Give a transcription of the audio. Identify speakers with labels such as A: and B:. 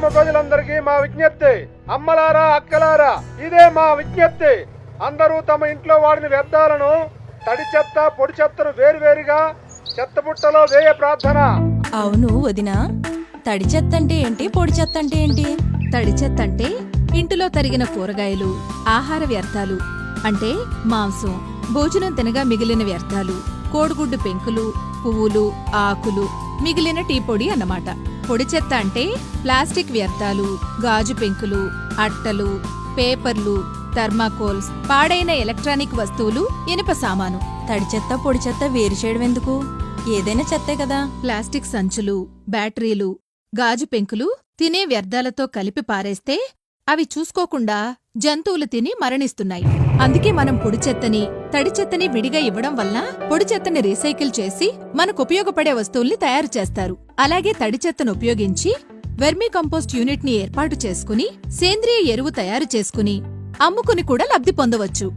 A: గ్రామ ప్రజలందరికీ మా విజ్ఞప్తి, అమ్మలారా అక్కలారా ఇదే మా విజ్ఞప్తి. అందరూ తమ ఇంట్లో వాడిన వ్యర్థాలను, తడి చెత్త పొడి చెత్తను వేరువేరుగా చెత్తబుట్టలో వేయ ప్రార్థన.
B: అవును వదినా, తడి చెత్త అంటే ఏంటి, పొడి చెత్త అంటే ఏంటి?
C: తడి చెత్త అంటే ఇంటిలో తరిగిన కూరగాయలు, ఆహార వ్యర్థాలు అంటే మాంసం, భోజనం తినగా మిగిలిన వ్యర్థాలు, కోడిగుడ్డు పెంకులు, పువ్వులు, ఆకులు, మిగిలిన టీ పొడి అన్నమాట. పొడి చెత్త అంటే ప్లాస్టిక్ వ్యర్థాలు, గాజు పెంకులు, అట్టలు, పేపర్లు, థర్మాకోల్స్, పాడైన ఎలక్ట్రానిక్ వస్తువులు, ఇనుప సామాను.
B: తడి చెత్త పొడి చెత్త వేరు చేయడం ఎందుకు? ఏదైనా చెత్తే కదా.
C: ప్లాస్టిక్ సంచులు, బ్యాటరీలు, గాజు పెంకులు తినే వ్యర్థాలతో కలిపి పారేస్తే అవి చూసుకోకుండా జంతువులు తిని మరణిస్తున్నాయి. అందుకే మనం పొడి చెత్తని, తడి చెత్తని విడిగా ఇవ్వడం వల్ల పొడి చెత్తని రీసైకిల్ చేసి మనకు ఉపయోగపడే వస్తువుల్ని తయారు చేస్తారు. అలాగే తడి చెత్తను ఉపయోగించి వెర్మీ కంపోస్ట్ యూనిట్ ని ఏర్పాటు చేసుకుని సేంద్రియ ఎరువు తయారు చేసుకుని అమ్ముకుని కూడా లబ్ధి పొందవచ్చు.